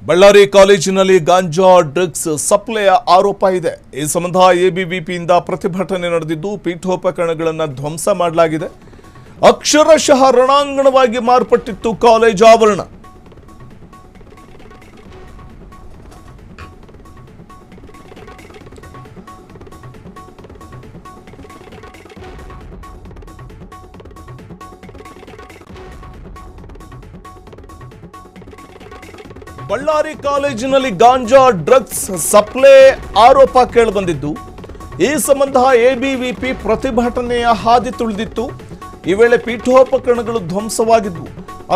ಬಳ್ಳಾರಿ ಕಾಲೇಜಿನಲ್ಲಿ ಗಾಂಜಾ ಡ್ರಗ್ಸ್ ಸಪ್ಲೈಯ ಆರೋಪ ಇದೆ. ಈ ಸಂಬಂಧ ಎಬಿವಿಪಿಯಿಂದ ಪ್ರತಿಭಟನೆ ನಡೆದಿದ್ದು ಪೀಠೋಪಕರಣಗಳನ್ನು ಧ್ವಂಸ ಮಾಡಲಾಗಿದೆ. ಅಕ್ಷರಶಃ ರಣಾಂಗಣವಾಗಿ ಮಾರ್ಪಟ್ಟಿತ್ತು ಕಾಲೇಜು ಆವರಣ. ಬಳ್ಳಾರಿ ಕಾಲೇಜಿನಲ್ಲಿ ಗಾಂಜಾ ಡ್ರಗ್ಸ್ ಸಪ್ಲೈ ಆರೋಪ ಕೇಳಿಬಂದಿದ್ದು, ಈ ಸಂಬಂಧ ಎಬಿವಿಪಿ ಪ್ರತಿಭಟನೆಯ ಹಾದಿ ತುಳಿದಿತ್ತು. ಈ ವೇಳೆ ಪೀಠೋಪಕರಣಗಳು ಧ್ವಂಸವಾಗಿದ್ವು.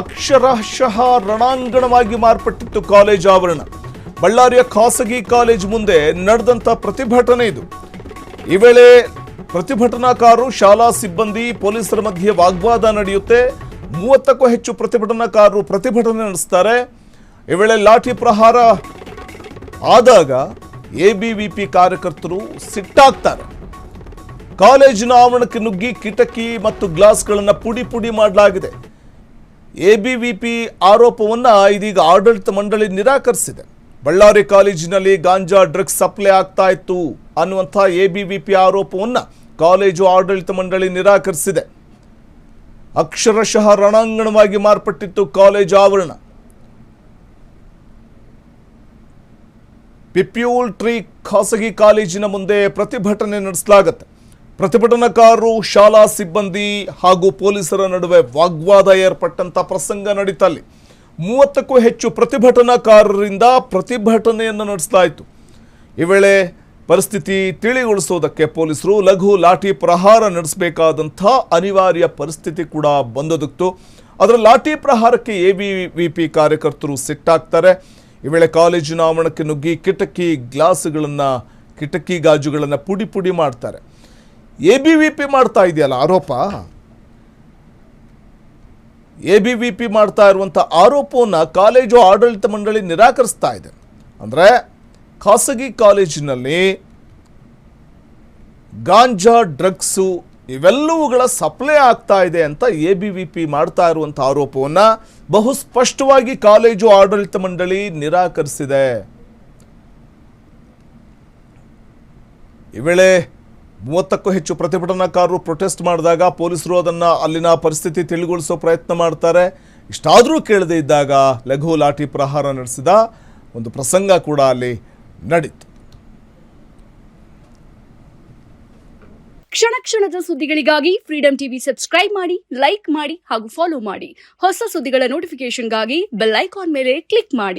ಅಕ್ಷರಶಃ ರಣಾಂಗಣವಾಗಿ ಮಾರ್ಪಟ್ಟಿತ್ತು ಕಾಲೇಜು ಆವರಣ. ಬಳ್ಳಾರಿಯ ಖಾಸಗಿ ಕಾಲೇಜು ಮುಂದೆ ನಡೆದಂತ ಪ್ರತಿಭಟನೆ ಇದು. ಈ ವೇಳೆ ಪ್ರತಿಭಟನಾಕಾರರು, ಶಾಲಾ ಸಿಬ್ಬಂದಿ, ಪೊಲೀಸರ ಮಧ್ಯೆ ವಾಗ್ವಾದ ನಡೆಯುತ್ತೆ. 30ಕ್ಕೂ ಹೆಚ್ಚು ಪ್ರತಿಭಟನಾಕಾರರು ಪ್ರತಿಭಟನೆ ನಡೆಸ್ತಾರೆ. ಈ ವೇಳೆ ಲಾಠಿ ಪ್ರಹಾರ ಆದಾಗ ಎಬಿವಿಪಿ ಕಾರ್ಯಕರ್ತರು ಸಿಟ್ಟಾಗ್ತಾರೆ. ಕಾಲೇಜಿನ ಆವರಣಕ್ಕೆ ನುಗ್ಗಿ ಕಿಟಕಿ ಮತ್ತು ಗ್ಲಾಸ್ಗಳನ್ನು ಪುಡಿ ಪುಡಿ ಮಾಡಲಾಗಿದೆ. ಎಬಿವಿಪಿ ಆರೋಪವನ್ನು ಇದೀಗ ಆಡಳಿತ ಮಂಡಳಿ ನಿರಾಕರಿಸಿದೆ. ಬಳ್ಳಾರಿ ಕಾಲೇಜಿನಲ್ಲಿ ಗಾಂಜಾ ಡ್ರಗ್ಸ್ ಸಪ್ಲೈ ಆಗ್ತಾ ಇತ್ತು ಅನ್ನುವಂಥ ಎಬಿವಿಪಿ ಆರೋಪವನ್ನು ಕಾಲೇಜು ಆಡಳಿತ ಮಂಡಳಿ ನಿರಾಕರಿಸಿದೆ. ಅಕ್ಷರಶಃ ರಣಾಂಗಣವಾಗಿ ಮಾರ್ಪಟ್ಟಿತ್ತು ಕಾಲೇಜು ಆವರಣ. ಪಿಪ್ಯೂಲ್ ಟ್ರೀ ಖಾಸಗಿ ಕಾಲೇಜಿನ ಮುಂದೆ ಪ್ರತಿಭಟನೆ ನಡೆಸಲಾಗುತ್ತೆ. ಪ್ರತಿಭಟನಾಕಾರರು, ಶಾಲಾ ಸಿಬ್ಬಂದಿ ಹಾಗೂ ಪೊಲೀಸರ ನಡುವೆ ವಾಗ್ವಾದ ಏರ್ಪಟ್ಟಂತ ಪ್ರಸಂಗ ನಡೀತಲ್ಲಿ 30ಕ್ಕೂ ಹೆಚ್ಚು ಪ್ರತಿಭಟನಾಕಾರರಿಂದ ಪ್ರತಿಭಟನೆಯನ್ನು ನಡೆಸಲಾಯಿತು. ಈ ವೇಳೆ ಪರಿಸ್ಥಿತಿ ತಿಳಿಗೊಳಿಸುವುದಕ್ಕೆ ಪೊಲೀಸರು ಲಘು ಲಾಠಿ ಪ್ರಹಾರ ನಡೆಸಬೇಕಾದಂಥ ಅನಿವಾರ್ಯ ಪರಿಸ್ಥಿತಿ ಕೂಡ ಬಂದೊದಗಿತು. ಅದರ ಲಾಠಿ ಪ್ರಹಾರಕ್ಕೆ ಎಬಿವಿಪಿ ಕಾರ್ಯಕರ್ತರು ಸಿಟ್ಟಾಗ್ತಾರೆ. ಈ ವೇಳೆ ಕಾಲೇಜಿನ ಆವರಣಕ್ಕೆ ನುಗ್ಗಿ ಕಿಟಕಿ ಗಾಜುಗಳನ್ನು ಪುಡಿ ಪುಡಿ ಮಾಡ್ತಾರೆ. ಎಬಿವಿಪಿ ಮಾಡ್ತಾ ಇದೆಯಲ್ಲ ಆರೋಪ, ಎಬಿವಿಪಿ ಮಾಡ್ತಾ ಇರುವಂಥ ಆರೋಪವನ್ನು ಕಾಲೇಜು ಆಡಳಿತ ಮಂಡಳಿ ನಿರಾಕರಿಸ್ತಾ ಇದೆ. ಅಂದರೆ ಖಾಸಗಿ ಕಾಲೇಜಿನಲ್ಲಿ ಗಾಂಜಾ ಡ್ರಗ್ಸು ಇವೆಲ್ಲವುಗಳ ಸಪ್ಲೈ ಆಗ್ತಾ ಇದೆ ಅಂತ ಎಬಿವಿಪಿ ಮಾಡ್ತಾ ಇರುವಂಥ ಆರೋಪವನ್ನು ಬಹು ಸ್ಪಷ್ಟವಾಗಿ ಕಾಲೇಜು ಆಡಳಿತ ಮಂಡಳಿ ನಿರಾಕರಿಸಿದೆ. ಈ ವೇಳೆ 30ಕ್ಕೂ ಹೆಚ್ಚು ಪ್ರತಿಭಟನಾಕಾರರು ಪ್ರೊಟೆಸ್ಟ್ ಮಾಡಿದಾಗ ಪೊಲೀಸರು ಅಲ್ಲಿನ ಪರಿಸ್ಥಿತಿ ತಿಳಿಗೊಳಿಸೋ ಪ್ರಯತ್ನ ಮಾಡ್ತಾರೆ. ಇಷ್ಟಾದರೂ ಕೇಳದೇ ಇದ್ದಾಗ ಲಘು ಲಾಠಿ ಪ್ರಹಾರ ನಡೆಸಿದ ಒಂದು ಪ್ರಸಂಗ ಕೂಡ ಅಲ್ಲಿ ನಡೀತು. ಕ್ಷಣ ಕ್ಷಣದ ಸುದ್ದಿಗಳಿಗಾಗಿ ಫ್ರೀಡಂ ಟಿವಿ ಸಬ್ಸ್ಕ್ರೈಬ್ ಮಾಡಿ, ಲೈಕ್ ಮಾಡಿ ಹಾಗೂ ಫಾಲೋ ಮಾಡಿ. ಹೊಸ ಸುದ್ದಿಗಳ ನೋಟಿಫಿಕೇಶನ್ಗಾಗಿ ಬೆಲ್ ಐಕಾನ್ ಮೇಲೆ ಕ್ಲಿಕ್ ಮಾಡಿ.